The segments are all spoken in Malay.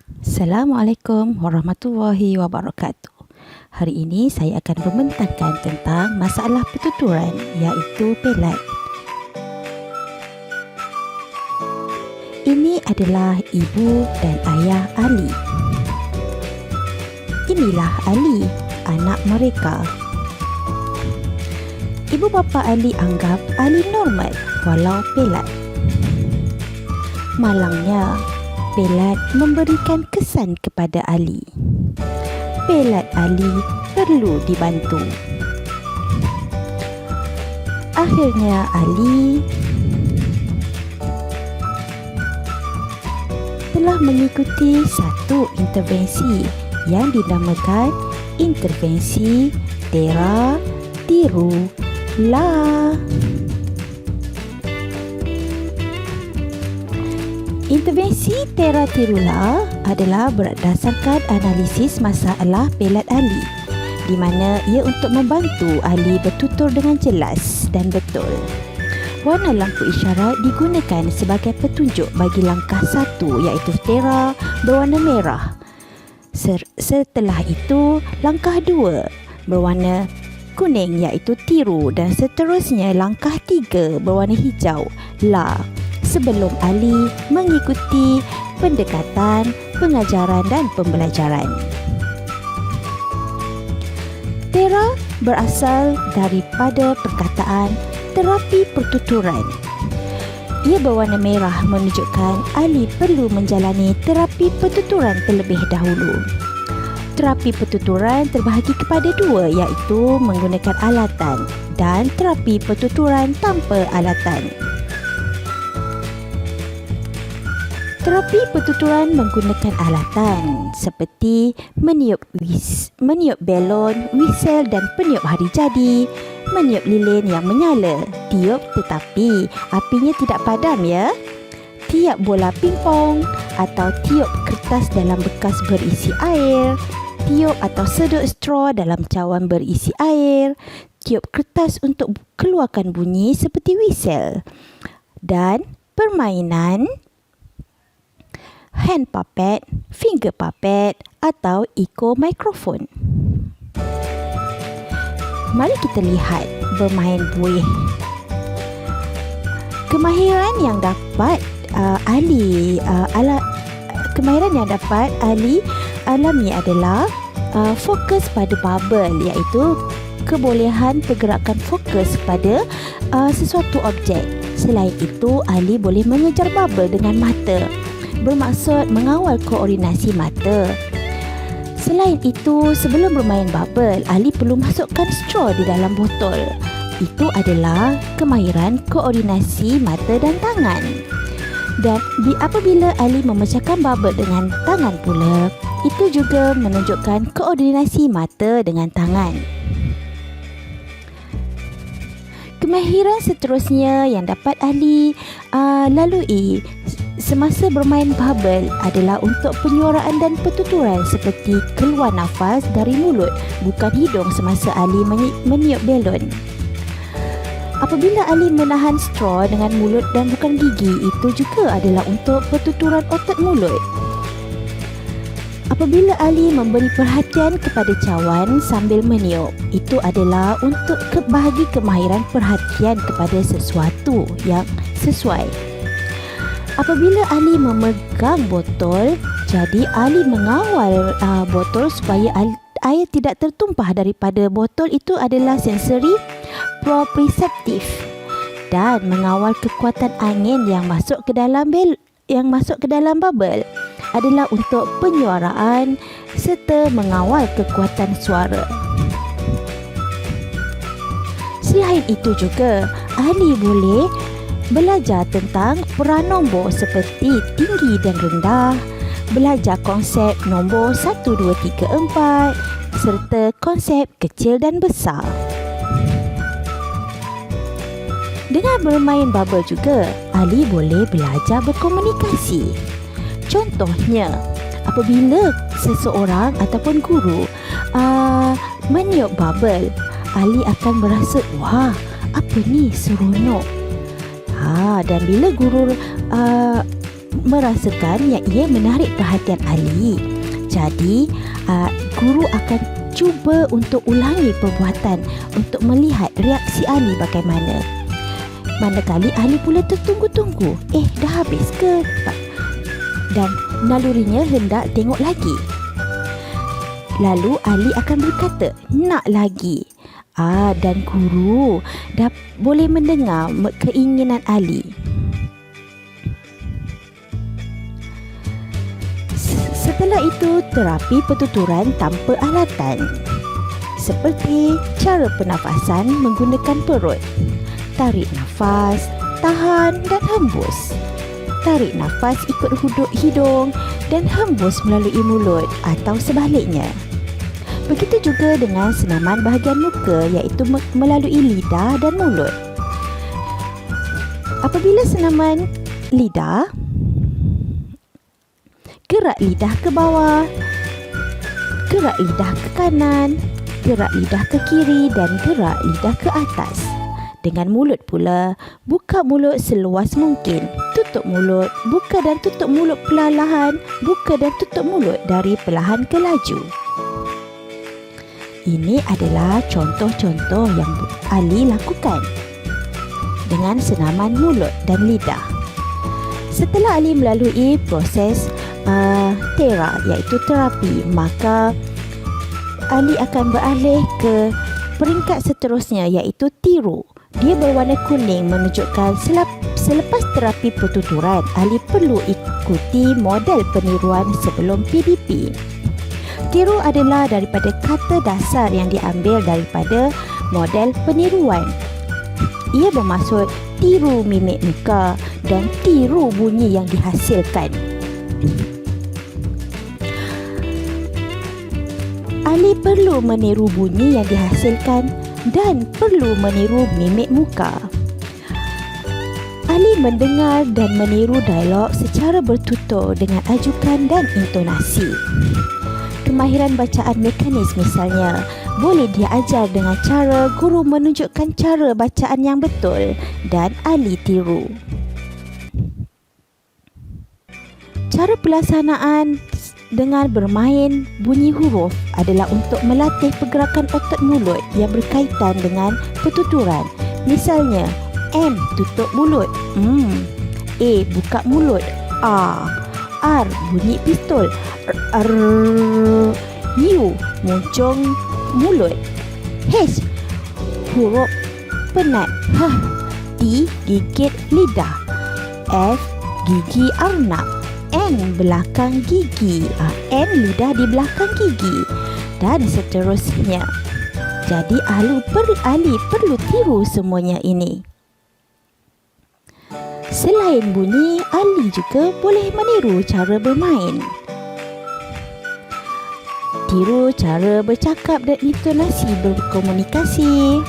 Assalamualaikum warahmatullahi wabarakatuh. Hari ini saya akan membentangkan tentang masalah pertuturan, iaitu pelat. Ini adalah ibu dan ayah Ali. Inilah Ali, anak mereka. Ibu bapa Ali anggap Ali normal walau pelat. Malangnya, pelat memberikan kesan kepada Ali. Pelat Ali perlu dibantu. Akhirnya Ali telah mengikuti satu intervensi yang dinamakan intervensi Tera Tiru La. Intervensi Tera Tirula adalah berdasarkan analisis masalah pelat Ali, di mana ia untuk membantu Ali bertutur dengan jelas dan betul. Warna lampu isyarat digunakan sebagai petunjuk bagi langkah 1, iaitu Tera berwarna merah. Setelah itu, langkah 2 berwarna kuning, iaitu Tiru, dan seterusnya langkah 3 berwarna hijau, La, sebelum Ali mengikuti pendekatan, pengajaran dan pembelajaran. Tera berasal daripada perkataan terapi pertuturan. Ia berwarna merah menunjukkan Ali perlu menjalani terapi pertuturan terlebih dahulu. Terapi pertuturan terbahagi kepada 2, iaitu menggunakan alatan dan terapi pertuturan tanpa alatan. Terapi pertuturan menggunakan alatan seperti meniup belon, whistle dan peniup hari jadi, meniup lilin yang menyala, tiup tetapi apinya tidak padam ya, tiup bola pingpong atau tiup kertas dalam bekas berisi air, tiup atau sedut straw dalam cawan berisi air, tiup kertas untuk keluarkan bunyi seperti whistle, dan permainan hand puppet, finger puppet atau echo microphone. Mari kita lihat bermain buih. Kemahiran yang dapat Ali alami adalah fokus pada bubble, iaitu kebolehan pergerakan fokus pada sesuatu objek. Selain itu, Ali boleh mengejar bubble dengan mata, bermaksud mengawal koordinasi mata. Selain itu, sebelum bermain bubble, Ali perlu masukkan straw di dalam botol. Itu adalah kemahiran koordinasi mata dan tangan. Dan apabila Ali memecahkan bubble dengan tangan pula, itu juga menunjukkan koordinasi mata dengan tangan. Kemahiran seterusnya yang dapat Ali lalui semasa bermain bubble adalah untuk penyuaraan dan pertuturan, seperti keluar nafas dari mulut bukan hidung semasa Ali meniup belon. Apabila Ali menahan straw dengan mulut dan bukan gigi, itu juga adalah untuk pertuturan otot mulut. Apabila Ali memberi perhatian kepada cawan sambil meniup, itu adalah untuk bahagi kemahiran perhatian kepada sesuatu yang sesuai. Apabila Ali memegang botol, jadi Ali mengawal botol supaya air tidak tertumpah daripada botol. Itu adalah sensori proprioseptif, dan mengawal kekuatan angin yang masuk ke dalam bubble adalah untuk penyuaraan serta mengawal kekuatan suara. Selain itu juga, Ali boleh belajar tentang peran nombor seperti tinggi dan rendah, belajar konsep nombor 1, 2, 3, 4 serta konsep kecil dan besar. Dengan bermain bubble juga, Ali boleh belajar berkomunikasi. Contohnya, apabila seseorang ataupun guru meniup bubble, Ali akan merasa, wah, apa ni, seronok. Dan bila guru merasakan yang ia menarik perhatian Ali. Jadi, guru akan cuba untuk ulangi perbuatan untuk melihat reaksi Ali bagaimana. Manakala Ali pula tertunggu-tunggu. Dah habis ke? Dan nalurinya hendak tengok lagi. Lalu Ali akan berkata, nak lagi. Dan guru dah boleh mendengar keinginan Ali. Setelah itu, terapi pertuturan tanpa alatan. Seperti cara pernafasan menggunakan perut. Tarik nafas, tahan dan hembus. Tarik nafas ikut hidung dan hembus melalui mulut atau sebaliknya. Begitu juga dengan senaman bahagian muka, iaitu melalui lidah dan mulut. Apabila senaman lidah, gerak lidah ke bawah, gerak lidah ke kanan, gerak lidah ke kiri dan gerak lidah ke atas. Dengan mulut pula, buka mulut seluas mungkin. Tutup mulut, buka dan tutup mulut perlahan, buka dan tutup mulut dari perlahan ke laju. Ini adalah contoh-contoh yang Ali lakukan dengan senaman mulut dan lidah. Setelah Ali melalui proses tera, iaitu terapi, maka Ali akan beralih ke peringkat seterusnya, iaitu tiru. Dia berwarna kuning, menunjukkan selepas terapi pertuturan, Ali perlu ikuti model peniruan sebelum PDP. Tiru adalah daripada kata dasar yang diambil daripada model peniruan. Ia bermaksud tiru mimik muka dan tiru bunyi yang dihasilkan. Ali perlu meniru bunyi yang dihasilkan dan perlu meniru mimik muka. Ali mendengar dan meniru dialog secara bertutur dengan ajukan dan intonasi. Kemahiran bacaan mekanis misalnya, boleh dia ajar dengan cara guru menunjukkan cara bacaan yang betul dan Ali tiru. Cara pelaksanaan dengan bermain bunyi huruf adalah untuk melatih pergerakan otot mulut yang berkaitan dengan pertuturan. Misalnya, M tutup mulut, A buka mulut, R bunyi pistol, U muncung mulut, H huruf penat, T gigit lidah, F gigi arnab, N belakang gigi, N lidah di belakang gigi dan seterusnya. Jadi Ali perlu tiru semuanya ini. Selain bunyi, Ali juga boleh meniru cara bermain. Tiru cara bercakap dan intonasi berkomunikasi.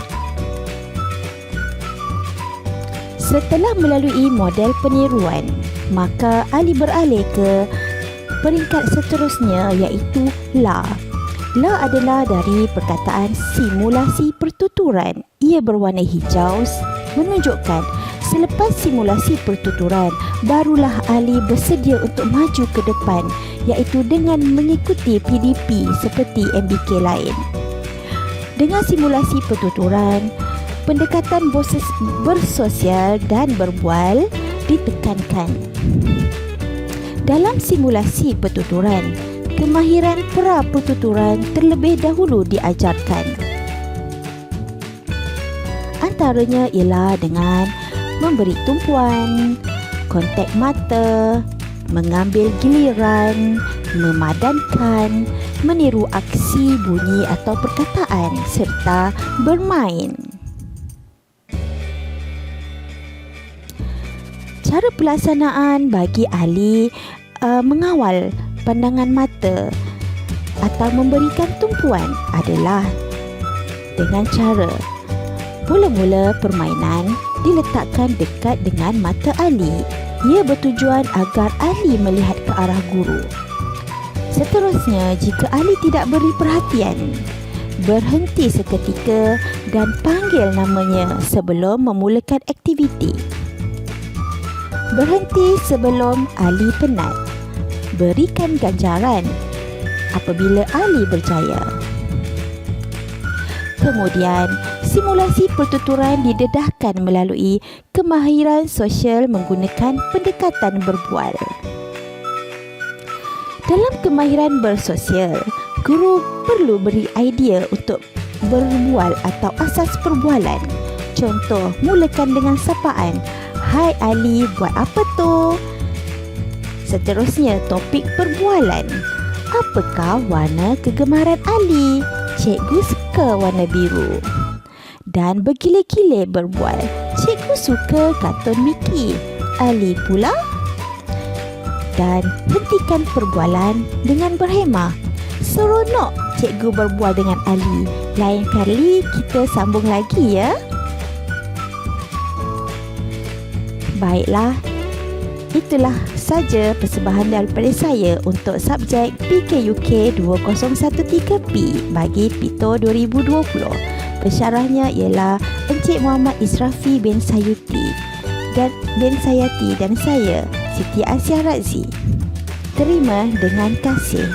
Setelah melalui model peniruan, maka Ali beralih ke peringkat seterusnya, iaitu La. La adalah dari perkataan simulasi pertuturan. Ia berwarna hijau, menunjukkan selepas simulasi pertuturan, barulah Ali bersedia untuk maju ke depan, iaitu dengan mengikuti PDP seperti MBK lain. Dengan simulasi pertuturan, pendekatan bersosial dan berbual ditekankan. Dalam simulasi pertuturan, kemahiran pra-pertuturan terlebih dahulu diajarkan. Antaranya ialah dengan memberi tumpuan, kontak mata, mengambil giliran, memadankan, meniru aksi, bunyi atau perkataan serta bermain. Cara pelaksanaan bagi Ali mengawal pandangan mata atau memberikan tumpuan adalah dengan cara mula-mula permainan diletakkan dekat dengan mata Ali. Ia bertujuan agar Ali melihat ke arah guru. Seterusnya, jika Ali tidak beri perhatian, berhenti seketika dan panggil namanya sebelum memulakan aktiviti. Berhenti sebelum Ali penat. Berikan ganjaran apabila Ali berjaya. Kemudian, simulasi pertuturan didedahkan melalui kemahiran sosial menggunakan pendekatan berbual. Dalam kemahiran bersosial, guru perlu beri idea untuk berbual atau asas perbualan. Contoh, mulakan dengan sapaan. Hai Ali, buat apa tu? Seterusnya, topik perbualan. Apakah warna kegemaran Ali? Cikgu suka warna biru. Dan bergile-gile berbual. Cikgu suka kartun Mickey. Ali pula. Dan hentikan perbualan dengan berhemah. Seronok cikgu berbual dengan Ali. Lain kali kita sambung lagi ya. Baiklah, itulah saja persembahan daripada saya untuk subjek PKUK 2013P bagi PITO 2020. Pensyarahnya ialah Encik Muhammad Israfi bin Sayuti dan bin Sayati dan saya, Siti Asia Razi. Terima dengan kasih.